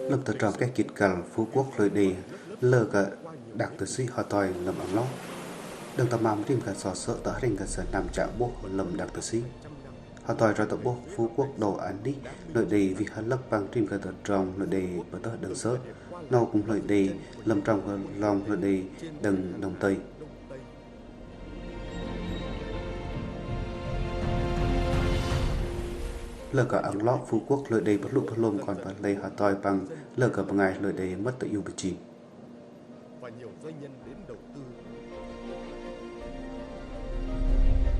Lâm tờ trong cái kịch cằl phú quốc lôi đi lơ cả đặc tử sĩ họ tòi lầm ống lóc đừng tầm mắm riêng cả sò sợ tờ hình cả sở nằm trả bố lầm đặc tử sĩ họ tòi ra tờ bố phú quốc đồ án đi lôi đi vì hắn lấp bằng riêng cả tờ trong lôi đi bởi tờ đừng sớt nâu cũng lôi đi lầm trong lòng lôi đi đừng đồng tây lơ cả ống lóc phú quốc lôi đi bất lụ bất lùm còn phải lấy họ tòi bằng lơ cả bằng ngày lôi đi mất tự yêu bị chìm và nhiều doanh nhân đến đầu tư.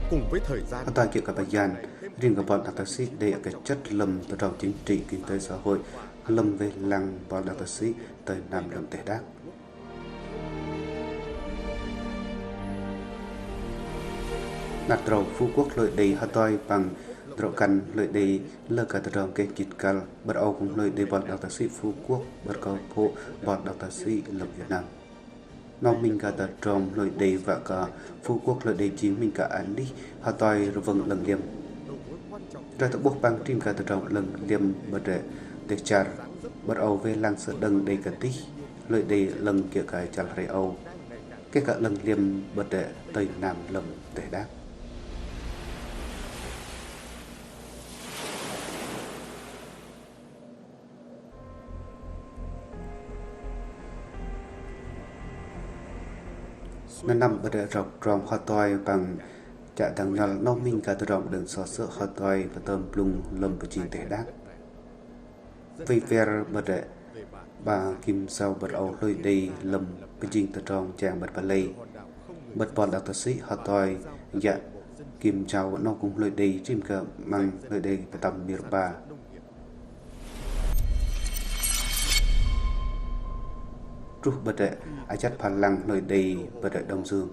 Cùng với thời gian, họ tòi kiểu cả bài giàn riêng cả bọn đặc tạc sĩ để cái chất lầm từ trong chính trị kinh tế xã hội lầm về làng bọn đặc tạc sĩ tới nằm lầm tệ đác nạt trầu phú quốc lội đi họ tòi bằng trầu căn lội đi lơ cả từ trong cái kịch cal bắt âu cũng lội đi bọn đặc tạc sĩ phú quốc bắt cầu phụ bọn đặc tạc sĩ lầm Việt Nam nó mình cả tờ trong lội đi và cả phú quốc lội đi chính mình cả án đi họ tòi rồi vâng lần liêm rồi tập buộc bằng tim cả tờ trong lần liêm bật để char bắt âu về làng sợ đằng đầy cả tí lội đi lần kia cái char rây âu cái cả lần liêm bật để tây nam lầm tệ đáp nên nằm bật rộng rộng họ tòi bằng chả thằng nhỏ nó mình cả từ rộng đừng so sợ họ tòi và tôm plung lầm và chín tệ đác vì ver bật bà kim sau bật ẩu lôi đi lầm và chín từ rộng chàng bật bà lây bật bọn đặc sĩ họ tòi dạ kim cháu nó cũng lôi đi chim cả mang lôi đi và tầm miệt bà rút bật ai chắc phản lăng lời đầy bật Đông Dương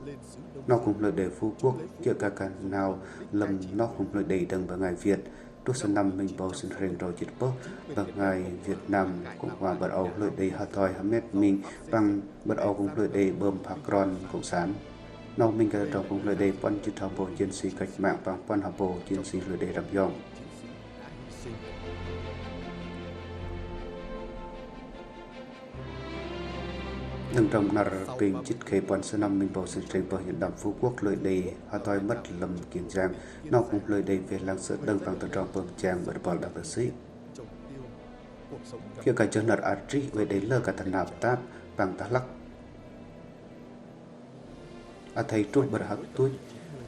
nó cũng lời đầy phú quốc giữa cả nào lầm nó cũng lời đầy đằng vào ngày Việt rút sân năm mình bầu sinh rèn rồi chết bớt và ngày Việt Nam cũng qua bật Âu lời đầy hà tòi Hamed mình bằng bật Âu cũng lời đầy bơm phạc ron cộng sản nó mình cả trong cũng lời đầy quan chữ thảo bộ chiến sĩ cách mạng bằng quan hợp bộ chiến sĩ lời đầy đặc dòng nâng trong nà bình chít khế bọn sơ năm mình bầu sự trình bảo hiện đàm phú quốc lời đầy họ tòi mất lầm kiến giang nó cũng lời đầy về làng sợ đâng bằng tờ trọng bơm chàng bởi bọn đặc sĩ khi cả chân nật át trí về đến lơ cả thần nạp táp bằng tá lắc thầy trút bởi hắc túi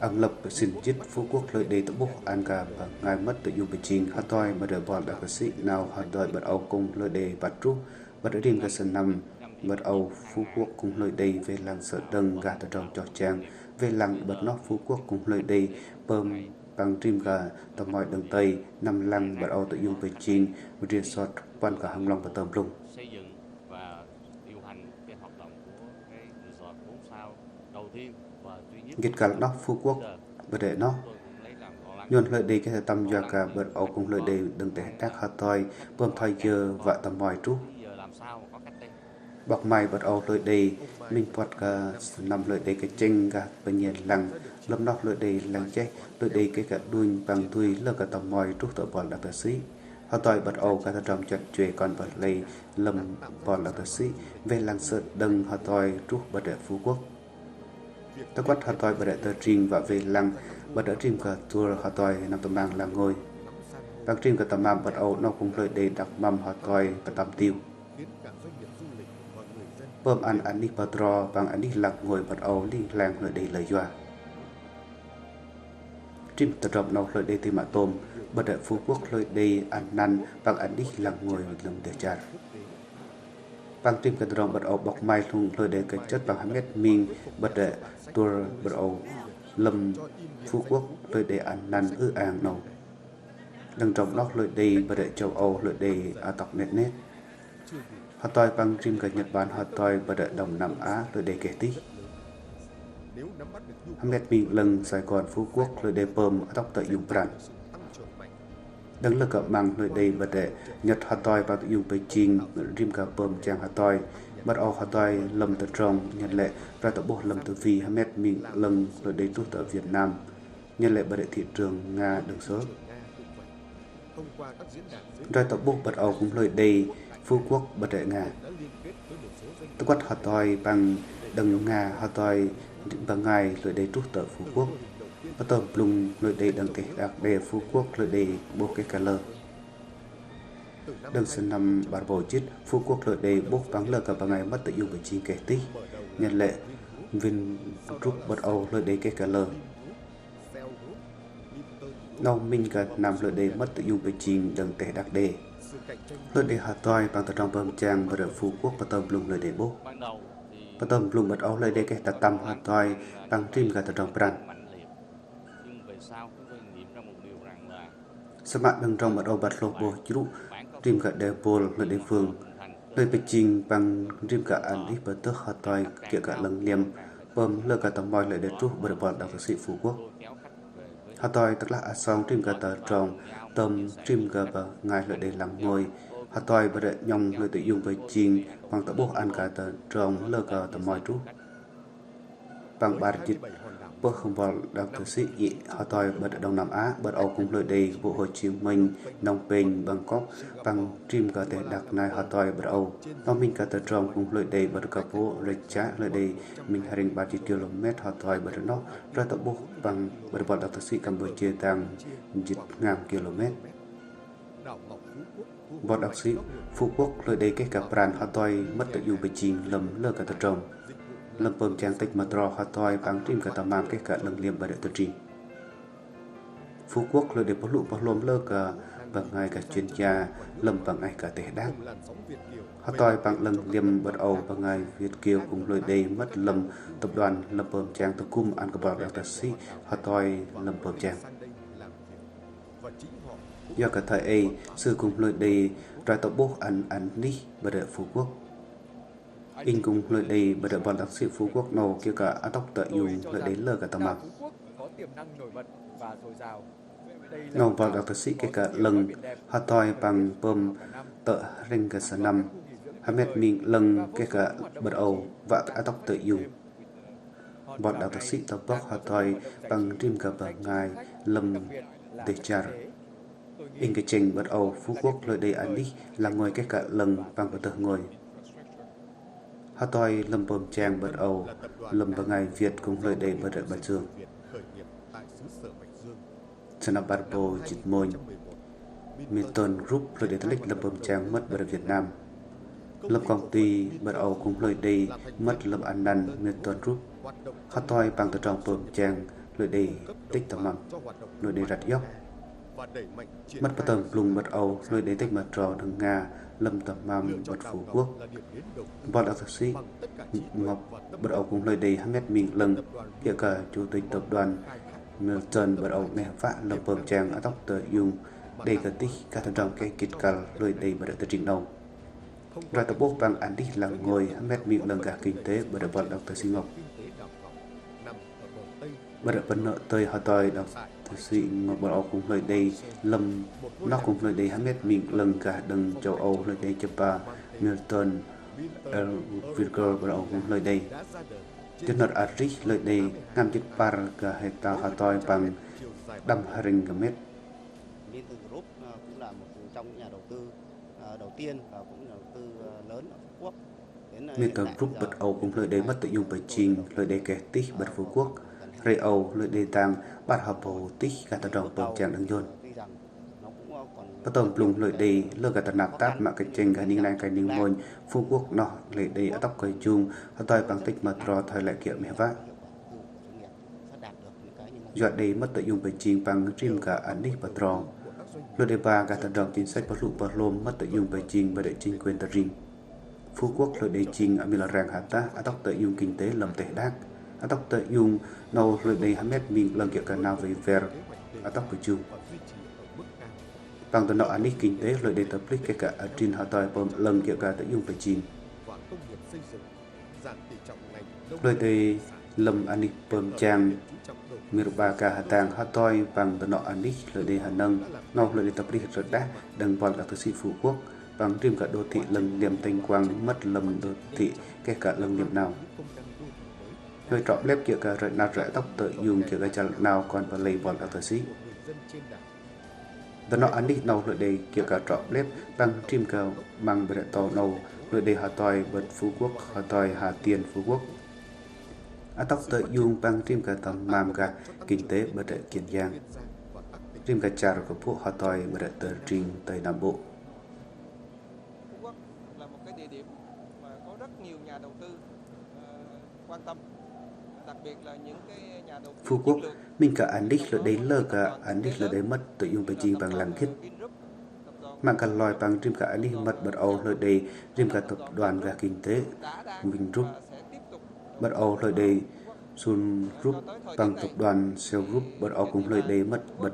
ăn lập xin chít phú quốc lời đầy tập bốc an cả và ngài mất tự dùng bình trình họ tòi bởi bọn đặc sĩ nào họ tòi bởi âu cùng lời đầy bạt trút bởi riêng cả sân năm bật Âu phú quốc cùng lời đầy về làng sợ đâng gà tờ trọng cho chàng về làng bật nóc phú quốc cùng lời đầy bơm bằng trim gà tầm mọi đường tây năm làng bật Âu tự dùng về chín resort quan cả hăng long và tầm lung xây dựng và điều hành cái hoạt động của cái resort 4 sao đầu tiên và duy nhất kết cả nóc phú quốc bật để nó nhuận lời đầy cái tầm do cả bật Âu cùng lời đầy đừng để đắc hà toi bơm thay giờ và tầm mọi trú bọc mai bật Âu lội đầy mình bọt cả nằm lội đầy cái chênh gạt bên nhiệt lăng lâm nóc lội đầy lăng chết lội đầy cái cả đuôi bằng tùy lơ cả tầm mòi trúc tội bọn đặc sĩ họ tòi bật Âu cả trong trận chuề còn bật lây lâm bọn đặc sĩ về lăng sợ đâng họ tòi trúc bật đại phú quốc tất quát họ tòi bật đại tờ trình và về lăng bật đã trình cả tour họ tòi nằm tầm mang là ngôi bằng trình cả tầm mang bật Âu nó cũng lội đầy đặc mầm họ tòi cả tầm tiêu bơm ăn đi patro bằng ăn đi lạc ngồi bật Âu đi làng lợi đầy lời dọa trim tập rộng nấu lợi đầy tìm mạ tôm bật đại phú quốc lợi đầy ăn năn bằng ăn đi lạc ngồi lầm để chặt bằng trim tập rộng bật Âu bọc mai thùng lợi đầy cái chất bằng 2 mét mình bật đại tour bật Âu lầm phú quốc lợi đầy ăn năn àng nấu đằng trọng nóc lợi đầy bật đại châu Âu lợi đầy tọc nét nét họ tòi bằng trim cả Nhật Bản họ tòi và đợi đồng Nam Á rồi để kể tí Hamed mình lần Sài Gòn Phú Quốc rồi để bơm tóc tại dùng brand đấng là cỡ bằng rồi đây và để Nhật họ tòi và dùng Beijing rim cả bơm chàng họ tòi bắt Âu họ tòi lầm từ trong nhân lệ ra tập bộ lầm từ vì Hamed mình lần rồi để rút ở Việt Nam nhân lệ và để thị trường Nga đừng sớm ra tập bộ bắt Âu cũng lời đây Phú Quốc bật đệ Nga. Tất quát họ toi bằng đằng Nga họ toi bằng ngày lưỡi đề trúc tờ Phú Quốc. Ở tờ plung lưỡi đề đằng thể đặc đề Phú Quốc lưỡi đề bố cái cà lơ. Đằng sân năm bản bầu chít Phú Quốc lưỡi đề bố vắng lơ cả bằng ngày mất tự dùng với chi kẻ tí. Nhân lệ viên trúc bật Âu lưỡi đề cái cà lơ. Nâu minh cả nằm lưỡi đề mất tự dùng với chi đằng thể đặc đề. Lưỡi đề họ toi bằng tờ trong bơm trang và đợt Phú Quốc và tờ plung lưỡi đề bố. Và tầm plung bật Âu lưỡi đề cái tà tâm họ toi bằng trim cả tờ trong brand. Sắp mạng đằng trong bật Âu bật lô bố chú trim cả đề bồ lưỡi đề phương. Lưỡi bạch trình bằng trim cả ảnh ít bật tước họ toi kia cả lần liêm bơm lơ cả tầm mòi lưỡi đề trúc bật bọn đặc sĩ Phú Quốc. Họ toi tức là xong trim cả tờ trong tầm trim cả bà ngài lưỡi đề làm ngồi. Họ toi bật đệ nhông lưỡi tự dùng với trình bằng tờ bố ăn cả tờ trong lơ cả tầm mòi trúc. Bằng bà chít bố không bỏ đặc sĩ dị họ toi bật Đông Nam Á bật Âu cùng lưỡi đề bộ Hồ Chí Minh, Nông Penh, Bangkok bằng trim cả thể đặc này họ toi bật Âu. Nó mình cả tờ trong cùng lưỡi đề bật cả bố rạch chá lưỡi đề mình haring 30 km họ toi bật nó ra tờ bố bằng bật bọn đặc sĩ Campuchia tăng dịch ngàn km. Bọn đặc sĩ Phú Quốc lưỡi đề cái cả brand họ toi mất tự dùng với trình lầm lơ cả tờ trong. Lâm bơm trang tích mà trò họ toi bằng trim cả tầm màm cái cả lần liềm bà đệ tự trình. Phú Quốc lưỡi đề bó lụ bó lôm lơ cả bằng ngày cả chuyên gia lâm bằng ngày cả thể đắc. Họ toi bằng lần liềm bật Âu bằng ngày Việt Kiều cùng lưỡi đề mất lâm tập đoàn lâm bơm trang tập cung ăn cả bảo đặc tạc sĩ họ toi lâm bơm trang. Do cả thời ấy sư cùng lưỡi đề ra tập bố ăn ní bà đệ Phú Quốc. In cùng lưỡi đề bật đệ bọn đặc sĩ Phú Quốc nổ kia cả á tóc tợ dùng lưỡi đề lơ cả tầm mạc. Nổ bọn đặc sĩ kia cả lần họ toi bằng bơm tợ rinh cả sản năm. Hà mệt mình lần kia cả bật Âu và á tóc tợ dùng. Bọn đặc sĩ tập bóc họ toi bằng trim cả bằng ngài lâm để char. In cái trình bật Âu Phú Quốc lưỡi đề ảnh đi là ngồi cái cả lần bằng bật tợ ngồi. Họ toi lâm bơm trang bật Âu lâm bằng ngày Việt cùng lưỡi đề bật đệ Bạch Dương. Sản năm bát bồ chít môn Milton Group lưỡi đề thất lịch lâm bơm trang mất bật Việt Nam. Lâm công ty bật Âu cùng lưỡi đề mất lâm an năn Milton Group. Họ toi bằng tờ trong bơm trang lưỡi đề tích tầm mầm lưỡi đề rạch dốc. Mất bắt tầm plung bật Âu lưỡi đề tích mặt trò đằng Nga lâm tầm mầm bật Phú Quốc. Bọn đặc sĩ Ngọc bật Âu cùng lưỡi đề Hamed Minh lần kia cả chủ tịch tập đoàn Milton bật Âu nghe vạ lập bơm trang ở tóc tờ dùng đây cả tích cả thằng trong cái kịch cà lưỡi đề bật tờ trình đầu. Rồi tập bố bằng ảnh đi là ngồi Hamed Minh lần cả kinh tế bật bọn đặc sĩ Ngọc. Bật bật nợ tơi họ toi đặc sĩ Ngọc bật Âu cùng lưỡi đề lâm nó cùng lưỡi đề Hamed Minh lần cả đằng châu Âu lưỡi đề Japan Milton Virgil bật Âu cùng lưỡi đề. Tiếng nói Arich lưỡi đề ngam chích par cả hệ tàu họ toi bằng đâm haring gamet. Milton Group cũng là một trong nhà đầu tư đầu tiên và cũng là đầu tư lớn ở Phú Quốc. Milton Group bật Âu cùng lưỡi đề mất tự dùng bởi trình lưỡi đề kẻ tích bật Phú Quốc. Rây Âu lưỡi đề tăng bắt hợp bầu tích cả tàu đồng bơm trang đằng dôn. Bắt tầm plung lưỡi đề lơ cả tàu nạp táp mà cái trình cả ninh này cái ninh môn Phú Quốc nọ lưỡi đề ở tóc cây chung họ toi bằng tích mà trò thời lại kiệu mẹ vác. Dọa đề mất tự dùng bởi trình bằng trim cả ảnh đi bà trò. Lưỡi đề ba cả tàu đồng chính sách bắt lụ bà lôm mất tự dùng bởi trình bởi đệ trình quyền tờ rinh. Phú Quốc lưỡi đề trình ở miền ràng hạ ta ở tóc tự dùng kinh tế lầm tệ đác. Ở tóc tự dùng nâu lưỡi đề Hamed Minh lần kiệu cả nào về ver ở tóc cây chung. Bằng tờ nọ ảnh đi kinh tế lưỡi đề tập lịch cái cả ở trên họ toi bơm lần kiệu cả tự dùng bởi trình. Lưỡi đề lâm ảnh đi bơm trang Mirba cả hạ tàng họ toi bằng tờ nọ ảnh đi lưỡi đề hà nâng nâu lưỡi đề tập lịch rất đá đằng bọn các thực sĩ Phú Quốc bằng trim cả đô thị lần liềm thanh quang mất lầm đô thị cái cả lần liềm nào. Người trọm lép kia cả rợi nào rẽ tóc tự dùng kia cả chả nào còn vào lầy bọn các thực sĩ. ตอนอันนี้เราเลยได้เกี่ยวกับจอบเล็บบางทีมเก่าบางบริษัทเราเลยได้หาต่อยเบิดฟูกวกหาต่อยหาเตียนฟูกวกอาตอกเตยุงบางทีมกับตำมามกับkinh tế bờ đại kiên giang team cả char của phụ họ tòi bờ đại tờ trình tây nam bộ. Phú Quốc là một cái địa điểm mà có rất nhiều nhà đầu tư quan tâm, đặc biệt là những cái nhà đầu tư Phú Quốc mình cả anh đích là đấy lơ cả anh đích là đấy mất tự dùng bài trình bằng làm thiết mà cả loài bằng team cả anh đích mất bật âu lời đây team cả tập đoàn và kinh tế mình rút bật âu lời đây Sun Group bằng tập đoàn Shell Group bật áo cùng lời đề mất bật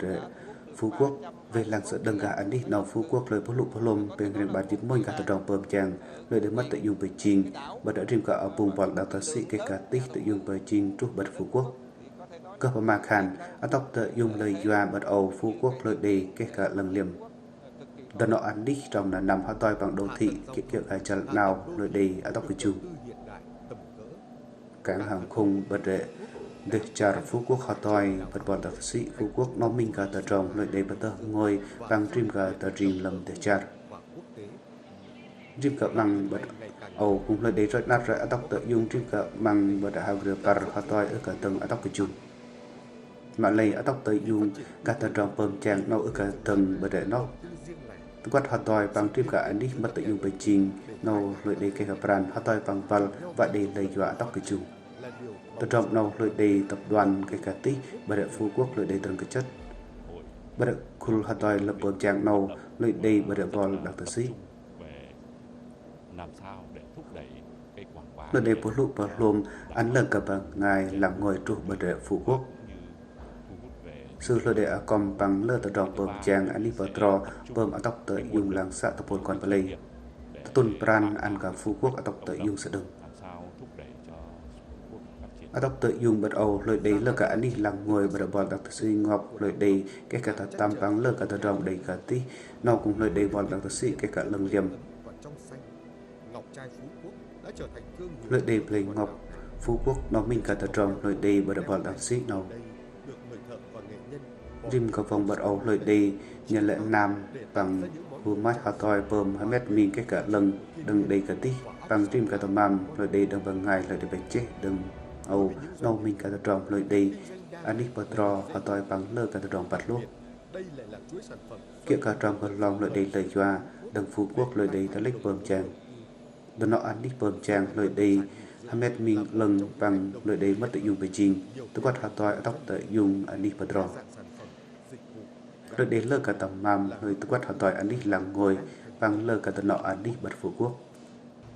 Phú Quốc về làng sợ đằng gà anh đi nào Phú Quốc lời bố lụ bố lôm bên rừng bản dịch môi cả tập đoàn bơm chàng lời đề mất tự dùng bởi trình bật ở riêng cả ở vùng vọt đào thờ sĩ cái cả tích tự dùng bởi trình trúc bật Phú Quốc cơ hội mà khàn ở tóc tự dùng lời doa bật áo Phú Quốc lời đề cái cả lần liềm đợt nọ anh đi trong là nằm hoa toi bằng đô thị kiểu cả chân nào lời đề ở tóc cái chung cảng hàng không bật để char Phú Quốc họ toi bật bọn đặc sĩ Phú Quốc nó mình cả tờ trồng lợi để bật tờ ngồi bằng trim cả tờ trình lầm để char trim cả bằng bật ầu cũng lợi để rất nát ra tóc tự dùng trim cả bằng bật hào rửa par họ toi ở cả tầng ở tóc cái chung mà lấy ở tóc tự dùng cả tờ trồng bơm chàng nó ở cả tầng bật để nó quát họ toi bằng trim cả anh đi mất tự dùng bài trình nó lợi để cái hợp ran họ toi bằng val và để lấy dọa tóc cái chung từ trong nào lợi đề tập đoàn cái cả tí bà đại Phú Quốc lợi đề từng cái chất bà đại khul hạt toài lập bờ trang nào lợi đề bà đại vol đặc tử sĩ lợi đề bố lụ bà lùm ăn lần cả bằng ngài làm ngồi trụ bà đại Phú Quốc sư lợi đề còn bằng lơ từ trong bờ trang anh đi bờ trò bơm ở tóc tới dùng làng xã tập bồn còn bà lây tuần pran ăn cả Phú Quốc ở tóc tới dùng sẽ đừng ở tóc tự dùng bật ầu lời đấy là cả anh đi làm ngồi bật bọn đặc sĩ ngọc lời đấy cái cả thật tam vắng lơ cả thật rộng đầy cả tí nó cũng lời đấy bọn đặc sĩ cái cả lần liềm lời đấy lấy ngọc Phú Quốc nó mình cả thật rộng lời đấy bật bọn đặc sĩ nào rim có vòng bật ầu lời đấy nhận lệ nam bằng hù mát hà toi bơm 2 mét mình cái cả lần đừng đầy cả tí bằng rim cả tầm mầm lời đấy đừng bằng ngày lời đấy bạch chết đừng Âu nâu mình cả tròn lời đi anh đi bờ trò họ tôi bằng lơ cả tròn bạch luôn kia cả tròn còn lòng lời đi lời choa đằng Phú Quốc lời đi đã lấy bơm chàng đợt nọ anh đi bơm chàng lời đi Hamed mình lần bằng lời đi mất tự dùng về trình tôi quát họ tôi tóc tự dùng anh đi bờ trò lời đi lơ cả tầm mầm lời tôi quát họ tôi anh đi làm ngồi bằng lơ cả đợt nọ anh đi bật Phú Quốc.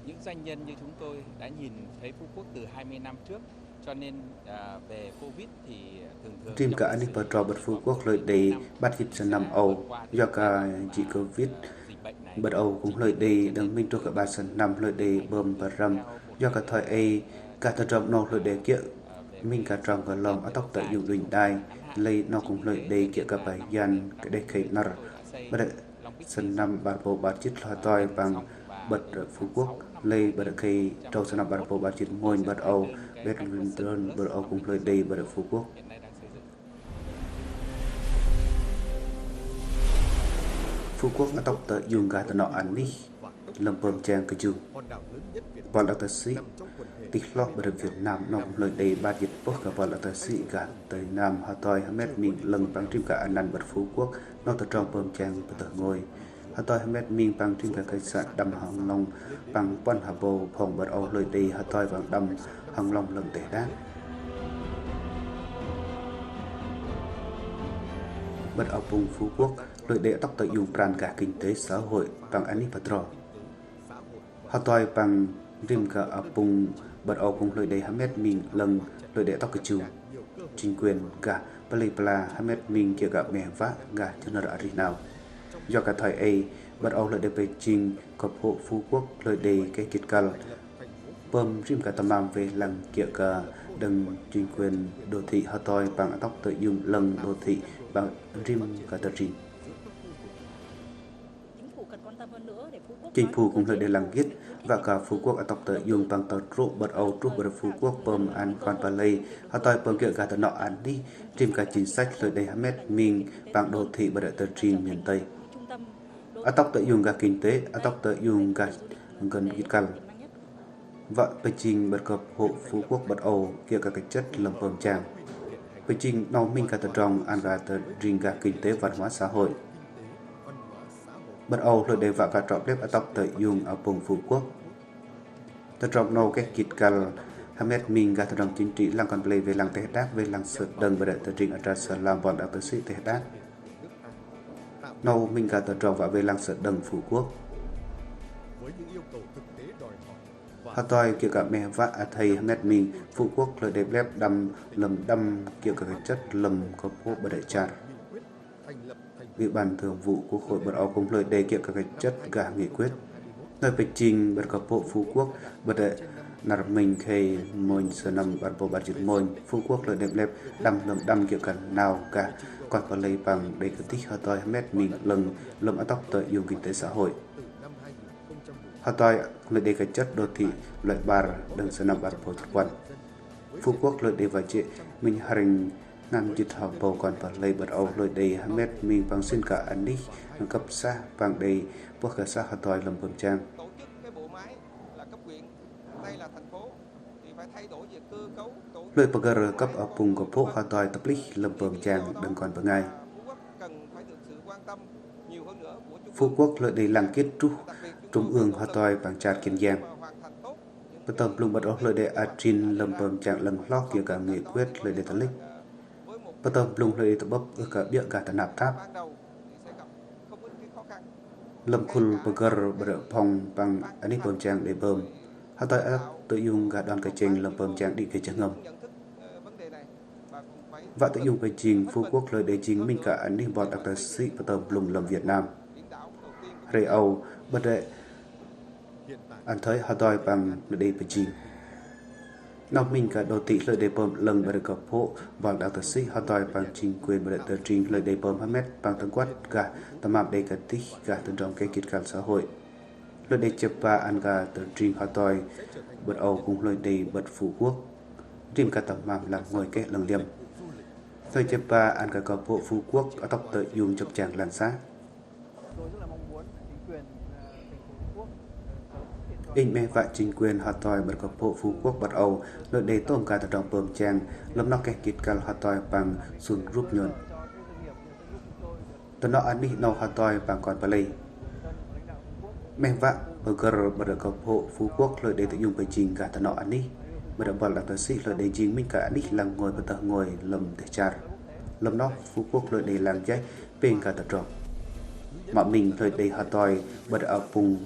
Những doanh nhân như chúng tôi đã nhìn thấy Phú Quốc từ 20 năm trước, cho nên về Covid thì thường team cả anh bật trò bật Phú Quốc lợi để bắt dịch sang năm Âu do cả chỉ Covid bật Âu cũng lợi để đừng minh cho cả ba sang năm lợi để bơm bật rầm do cả thời ấy cả tờ trọng nó lợi để kia mình cả tròn cả lòng ở tóc tại dùng đỉnh đai lấy nó cũng lợi để kia cả bài gian cái đây khởi nở bật sang năm bà bộ bắt chít lo toi bằng bật Phú Quốc lấy bật khi trong sang năm bà bộ bắt chít ngôi bật Âu Bedminton bật Âu cũng lợi để bật Phú Quốc. Phú Quốc ở tóc tới dùng gà tờ nọ ăn đi làm bơm trang cái chung bọn đặc tờ sĩ tích lót bởi Việt Nam nông lời đầy ba dịch bốc cả bọn đặc tờ sĩ gà tới Nam Hà Toi Hamed mình lần bằng trim cả anh ăn bật Phú Quốc nó tờ trong bơm trang bật tờ ngôi Hà Toi Hamed mình bằng trim cả cây sạn đâm hàng long bằng quan hà bồ phòng bật Âu lời đầy Hà Toi bằng đâm hàng long lần tể đá bật Âu vùng Phú Quốc lợi để tóc tới dùng pràn cả kinh tế xã hội bằng anh và trò họ toi bằng rim cả ở vùng bật Âu cùng lợi để Hamed mình lần lợi để tóc cái chiều chính quyền cả Palipla Hamed mình kia gặp mẹ vác gà cho nó đã đi nào do cả thời ấy bật Âu lợi để Beijing cập hộ Phú Quốc lợi để cái kiệt cal bơm rim cả tầm về làng kia cả đừng chính quyền đô thị họ toi bằng tóc tới dùng lần đô thị bằng rim cả tờ trình Chính phủ cần quan tâm hơn Chính phủ cũng lời đề làng gít và cả Phú Quốc ở tộc tự dùng bằng tờ trụ bật Âu trúc bật Phú Quốc bơm ăn con bà lây họ tôi bơm kia cả tờ nọ ăn đi tìm cả chính sách lời đề Hamed Minh bằng đô thị bật tờ trình miền Tây ở tộc tự dùng cả kinh tế ở tộc tự dùng cả gần gít cằn vợ Beijing bật cập hộ Phú Quốc bật Âu kia cả cái chất lầm bơm chàng Beijing nâu minh cả tờ tròn ăn cả tờ trình cả kinh tế văn hóa xã hội bật Âu lời đề và cả trọp đẹp ở tộc tự dùng ở vùng Phú Quốc tờ trọp nâu cái kịch cằn Hamed Minh cả tờ tròn chính trị làng còn play về làng Tây Đác về làng Sợt Đần bật tờ trình ở Trà Sở làm bọn đặc tờ sĩ Tây Đác nâu minh cả tờ tròn và về làng Sợt Đần Phú Quốc họ tôi kiểu cả mẹ và thầy Hamed Minh Phú Quốc lời đẹp đẹp đâm kiểu cả chất lầm có phố bật đại trà Ủy ban thường vụ Quốc hội bật Âu cũng lời đề kiện các chất cả nghị quyết nơi Beijing bật cập bộ Phú Quốc bật đại nạp mình khi môn sơ năm bản bộ bản dịch môn Phú Quốc lời đẹp đẹp đâm kiểu cả nào cả còn có lấy bằng để cái tích họ tôi Hamed Minh lần lầm ở tóc tới dùng kinh tế xã hội họ tôi lời đề cái chất đô thị loại bar đừng sơ năm bản bộ thực quan Phú Quốc lời đề và chị Minh Haring ngăn dịch học bầu còn phải lấy bật Âu lời đề Hamed Minh bằng xin cả anh đi cấp xã bằng đề quốc cả xã họ tôi làm bơm trang tổ chức cái bộ máy là cấp huyện, đây là thành phố thì phải thay đổi về cơ cấu tổ chức. Lời bờ cấp ở vùng của phố họ tôi tập lý làm bơm trang đừng còn bằng ngày Phú Quốc cần phải được sự quan tâm nhiều hơn nữa của Phú Quốc lợi đề làng kết trung ương họ tôi bằng trà Kiên Giang bất tầm lùng bật Âu lợi đề Atrin làm bơm trang lần lót kia cả nghị quyết lợi đề tấn lịch bất tầm lùng lợi đề tập bấp ở cả địa cả tận nạp tháp lâm khul bờ phong bằng anh ấy bơm trang để bơm họ tôi tự dùng cả đoàn cái trình làm bơm trang đi cái chân ngầm và tự dùng cái trình Phú Quốc lời đề chính mình cả anh ấy bọn đặc tờ sĩ bất tầm lùng làm Việt Nam Rê Âu bất đệ anh thấy họ tôi bằng lời đề Beijing nóc mình cả đô thị lời đề bơm lần bờ cập hộ bằng đặc tờ sĩ họ tôi bằng chính quyền bờ tờ trình lời đề bơm Hamed bằng tầng quát cả tầm map đề cả tích cả tầng trong cái kịch cản xã hội lời đề chụp ba anh cả tờ trình họ tôi bật Âu cùng lời đề bật Phú Quốc tìm cả tầm map làm ngồi cái lần liềm thời chụp ba anh cả cập hộ Phú Quốc ở tóc tự dùng chụp chàng làn xã in mê vạ chính quyền họ tôi bật cập hộ Phú Quốc bật Âu lợi đề tôm cả tờ trong bơm trang lâm nó cái kịch cản họ tôi bằng xuân rút nhuận tờ nó anh đi nâu họ tôi bằng còn bà lây mê vạ bật cập hộ Phú Quốc lợi đề tự dùng bởi trình cả tờ nó anh đi mà đã bảo là tờ sĩ lợi đề chính mình cả anh đi là ngồi và tờ ngồi lầm để char lâm nó Phú Quốc lợi đề làm cháy bên cả tờ trọc mà mình lợi đề họ tôi bật ở vùng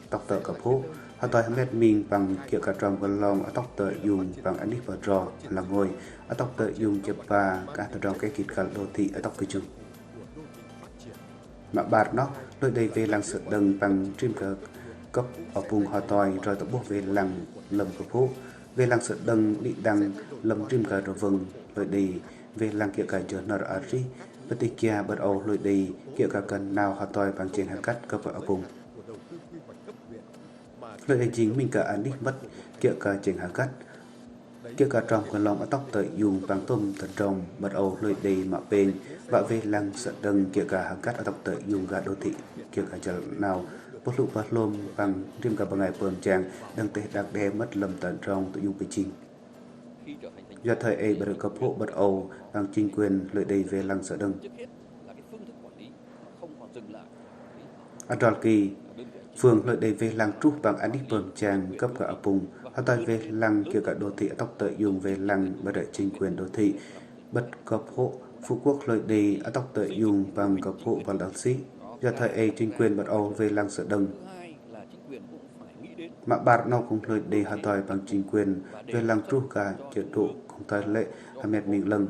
tóc tờ cập hộ họ tôi Hamed Minh bằng kiểu cả tròn và lòng ở tóc tờ dùng bằng anh đi và trò là ngồi ở tóc tờ dùng chụp và cả tờ tròn cái kịch cả đô thị ở tóc cây chung mà bạt nó lợi đề về làng Sợt Đần bằng trim cờ cấp ở vùng họ tôi rồi tập buộc về làng lầm của phố về làng Sợt Đần đi đằng lầm trim cờ rồi vừng lợi đề về làng kiểu cả chờ nở ở ri bất tì kia bật Âu lợi đề kiểu cả cần nào họ tôi bằng trên hàng cắt cấp ở vùng lợi đề chính mình cả anh đi mất kiểu cả trên hàng cắt kiểu cả trong còn lòng ở tóc tới dùng bằng tôm thật trồng bật Âu lợi đề mà bên và về làng Sợt Đần kiểu cả hàng cắt ở tóc tới dùng gà đô thị kiểu cả chờ nào bất lụ bắt lôm bằng riêng cả bằng ngày bơm tràng đang tệ đặc đe mất lầm tận trong tự dùng Beijing do thời ấy bật cập hộ bật Âu bằng chính quyền lợi đề về làng Sợt Đần Adolki phường lợi đề về làng trúc bằng anh đi bơm tràng cấp cả ở vùng họ tay về làng kiểu cả đô thị ở tóc tới dùng về làng bật đợi chính quyền đô thị bật cập hộ Phú Quốc lợi đề ở tóc tới dùng bằng cập hộ và đặc sĩ do thời ấy chính quyền bật Âu về làng Sợt Đần mà bạt nào cũng lợi đề họ tay bằng chính quyền về làng trúc cả chế độ cùng tài lệ Hamed Minh lần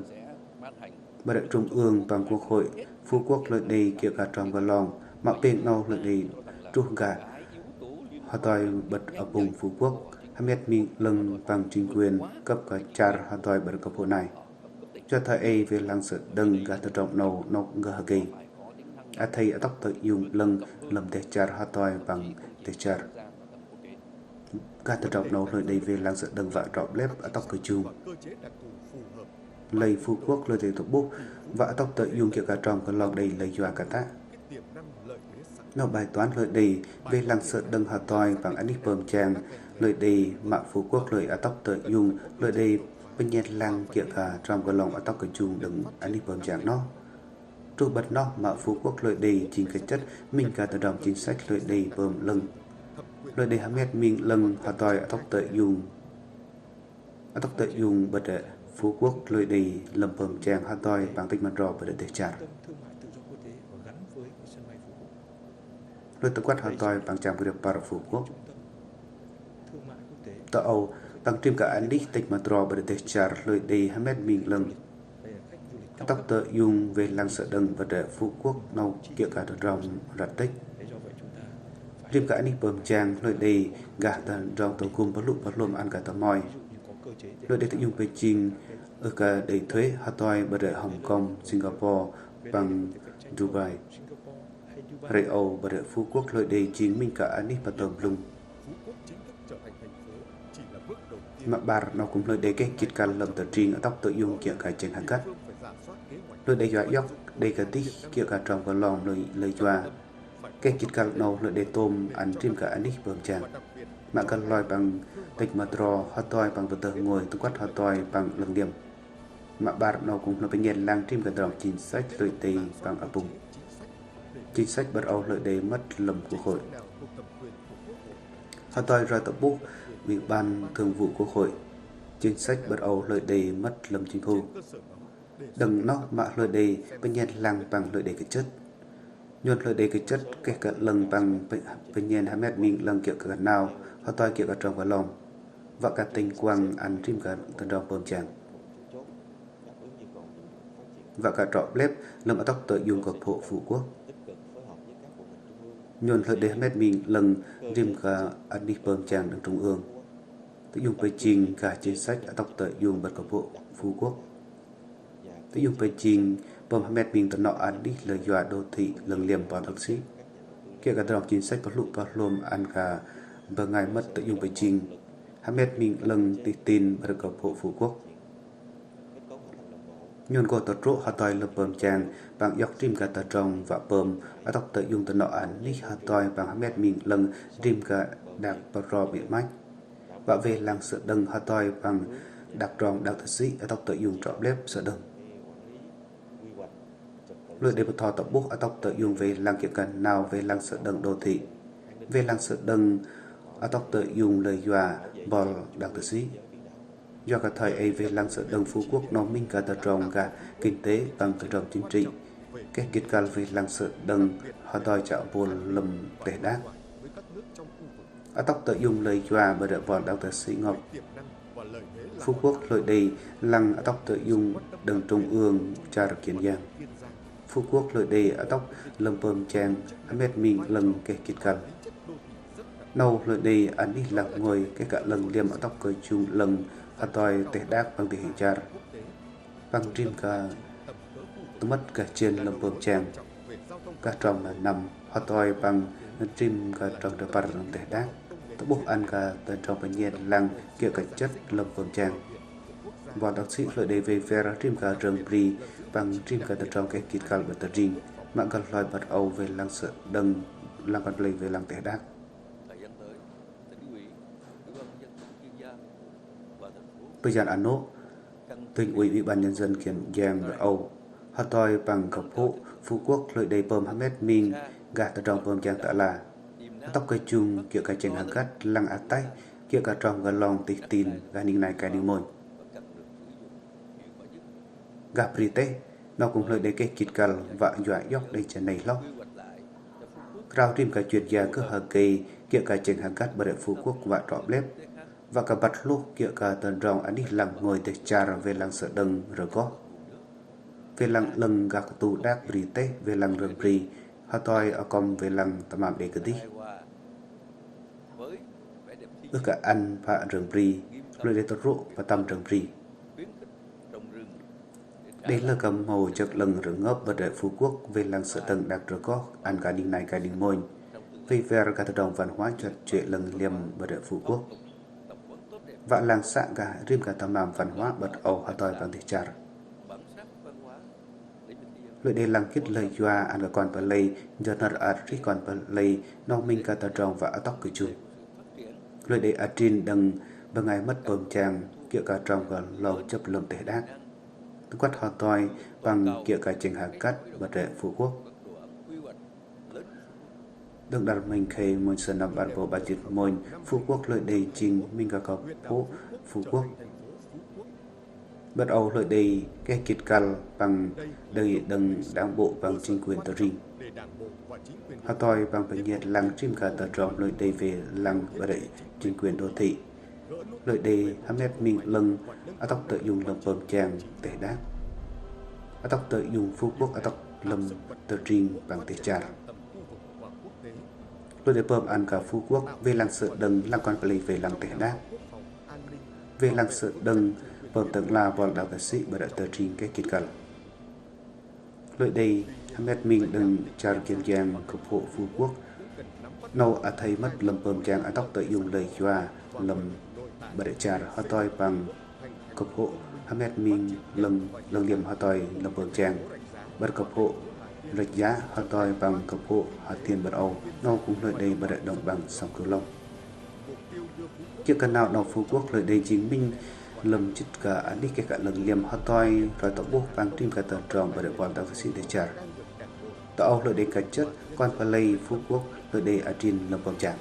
bật đợi trung ương bằng quốc hội Phú Quốc lợi đề kiểu cả tròn và lòng mà bên nào lợi đề trúc cả họ tay bật ở vùng Phú Quốc Hamed Minh lần bằng chính quyền cấp cả char họ tay bật cập hộ này cho thời ấy về làng Sợt Đần cả tự trọng nâu nóc ngờ kỳ thầy ở tóc tự dùng lưng lầm tê char hà toi bằng tê char cả tự trọng nấu lời đầy về làng sợ đừng vợ trọm lép ở tóc cử chung lấy Phú Quốc lời tề tổ bút và tóc tự dùng kiểu cả tròn còn lòng đầy lấy dọa cả ta nó bài toán lời đầy về làng sợ đừng hà toi bằng anh đích bơm chàng lời đầy mạng Phú Quốc lời ở tóc tự dùng lời đầy bên nhét làng kiểu cả tròn còn lòng ở tóc cử chung đừng anh đích bơm chàng nó trụ bật nó mà Phú Quốc lợi đầy chính cái chất mình cả tự động chính sách lợi đầy bơm lưng lợi đầy hàm mét mình lưng hà tòi tóc tự dùng bật đệ Phú Quốc lợi đầy lầm bơm chàng hà tòi bằng tích mặt rò bật đệ để chặt lợi tự quát hà tòi bằng chàng bật đệ bà Phú Quốc tờ Âu bằng tim cả anh đích tích mặt rò bật đệ để chặt lợi đầy hàm mét mình lưng tóc tự dùng về làng sợ đừng và để Phú Quốc nâu kia cả đợt rồng rạch tích riêng cả anh bơm chàng lợi đầy gà tần rồng tổng cùng bất lùm ăn cả tờ mòi lợi đầy tự dùng về trình ở cả đầy thuế hà toi và để Hồng Kông Singapore bằng Dubai Rây Âu và để Phú Quốc lợi đầy chính mình cả anh và tầm lùng mà bà nó cũng lợi đầy cái kịch can lầm tờ trình ở tóc tự dùng kia cả trên hàng cắt lời đầy dọa dốc đầy cả tích kia cả tròn vào lòng lời dọa cái chít cả nâu lời đầy tôm ăn chim cả anh đích bơm chàng mà cần loài bằng tịch mà trò hoa toi bằng vật tờ ngồi tôi quát hoa toi bằng lần điểm mà bà nó cũng là bên nhện lang chim cả tròn chính sách lời tì bằng áp bùng chính sách bắt âu lời đầy mất lầm của hội hoa toi ra tập bút ủy ban thường vụ quốc hội chính sách bắt âu lời đầy mất lầm chính phủ đừng nó mà lời đề bên nhiên lăng bằng lời đề cái chất nhuận lời đề cái chất cái cả lần bằng bên nhiên 2 mét mình lần kiểu cả nào họ toi kiểu cả trong và lòng và cả tình quang ăn chim cả tận trong bơm chàng và cả trọ lép lâm ở tóc tự dùng của bộ Phú Quốc nhuận lời đề 2 mét mình lần chim cả ăn đi bơm chàng trong trung ương tự dùng về trình cả chính sách ở tóc tự dùng bật của bộ Phú Quốc tự dùng về trình bom Hamed mình tận nọ ăn đi lời dọa đô thị lần liềm vào đặc sĩ kia cả đọc chính sách có lụ vào lôm ăn cả và ngày mất tự dùng về trình Hamed mình lần tin và được bộ Phú Quốc nhôn cô tọt rỗ hà tòi lập bơm chàng bằng dọc trim cả tờ trồng và bơm ở tóc tự dùng tận nọ ăn đi hà tòi bằng Hamed mình lần trim cả đặc và rò bị mách và về làng sợ đừng hà tòi bằng đặc tròn đặc thật sĩ ở tóc tự dùng trọ lép sợ đừng lời đề bật thọ tập bút ở tóc tự dùng về làng kiểu cần nào về làng sợ đừng đô thị về làng sợ đừng ở tóc tự dùng lời dọa bò đặc tự sĩ do cả thời ấy về làng sợ đừng Phú Quốc nó minh cả tờ trồng cả kinh tế bằng tờ trồng chính trị cái kết quả về làng sợ đừng họ đòi chạo buồn lầm để đát ở tóc tự dùng lời dọa bởi đợi bò đặc tự sĩ ngọc Phú Quốc lời đầy lăng ở tóc tự dùng đừng trung ương cha được kiến giang Phú Quốc lời đầy ở tóc lâm bơm chàng Ahmed mình lần cái kịch cần nâu lời đầy anh đi lạc ngồi cái cả lần liềm ở tóc cười chung lần ở tòi tệ đác bằng thể hình char bằng trim cả tôi mất cả trên lâm bơm chàng cả trong là nằm ở tòi bằng trim cả trong đời bằng tệ đác tôi bốc ăn cả tên trong bệnh nhiên lăng kia cả chất lâm bơm chàng và đặc sĩ lợi đề về vera trim cả rừng bì bằng trim cả từ trong cái kịch cả bật tờ rinh mạng cần loài bật âu về lăng sợ đừng lăng còn lấy về lăng tệ đác bây giờ anh nốt tỉnh ủy ban nhân dân Kiên Giang bật âu họ toi bằng cặp hộ Phú Quốc lợi đề bơm Hamed Minh gạt từ trong bơm chàng tạ là tóc cây chung kiểu cái chèn hàng cắt lăng át tay kiểu cả trong gần lòng tịch tin gà ninh này cái ninh môi gặp rite nó cũng lợi đề cái kịch cằn và dọa dốc đây chân này lóc rau tim cả chuyện già cứ hờ kỳ kiểu cái chèn hàng cắt bởi Phú Quốc và trọm lép và cả bật lúc kiểu cả tần rong anh đi lăng ngồi để trà về lăng sợ đừng rồi có về lăng lưng gạc tù đác rite về lăng rừng rì họ toi ở com về lăng tạm ảm để cái tí ước cả ăn và rừng rì lời để tốt rộ và tâm rừng rì Đây là cầm màu chật lần rửa ngớp bật đại Phú Quốc về làng sợ tầng đặc rửa có ăn cả đình này cả đình môi. Vì về cả thật đồng văn hóa chật trệ lần liềm bật đại Phú Quốc. Và làng xã cả riêng cả tầm làm văn hóa bật ẩu hà tòi bằng thị char. Lợi đề làng kết lời doa ăn cả con bà lây giờ nợ ạt rí con bà lây nông minh cả thật đồng và tóc cử chung. Lợi đề ạt trên đằng bằng ngày mất bơm chàng kia cả trong và lâu chấp lầm tệ đác. Quát họ tòi bằng kia cả trình hạ cắt bật đại Phú Quốc. Đừng đặt mình khê môn sơn nằm bản bộ bà dịch môn Phú Quốc lợi đầy trình mình cả cọp phố Phú Quốc. Bắt đầu lợi đầy cái kịch cằn bằng đầy đừng đảng bộ bằng chính quyền tờ rinh. Họ tòi bằng bệnh nhiệt làng chim cả tờ trọng lợi đầy về làng bà đại chính quyền đô thị. Lợi đầy hàm ép mình lưng ở tóc tự dùng lầm bầm chàng tệ đác. Ở tóc tự dùng Phú Quốc ở tóc lầm tờ rinh bằng tệ char. Lợi đầy bơm ăn cả Phú Quốc về làng sợ đừng làng con bà lì về làng tệ đác. Về làng sợ đừng bơm tầng là bọn đào cả sĩ bởi đại tờ rinh cái kịch cằn. Lợi đầy hàm ép mình đừng char kiên giang cập hộ Phú Quốc. Nâu ở thấy mất lầm bơm chàng ở tóc tự dùng lời doa lầm bà đại char họ tòi bằng cập hộ hàm ép mình lần liềm họ tòi lầm bơm chàng bất cập hộ lệch giá họ tòi bằng cập hộ họ tiền bật âu nâu cũng lợi đây bà đại đồng bằng sông Cửu Long. Chiếc căn nào nào Phú Quốc lợi đây chính minh lầm chích cả anh đi cái cả lần liềm họ tòi rồi tỏ bố bằng tim cả tờ tròn bà đại quan tàu sĩ đại char. Tỏ âu lợi đây cả chất quan bà lây Phú Quốc lợi đây ở trên lầm bơm chàng.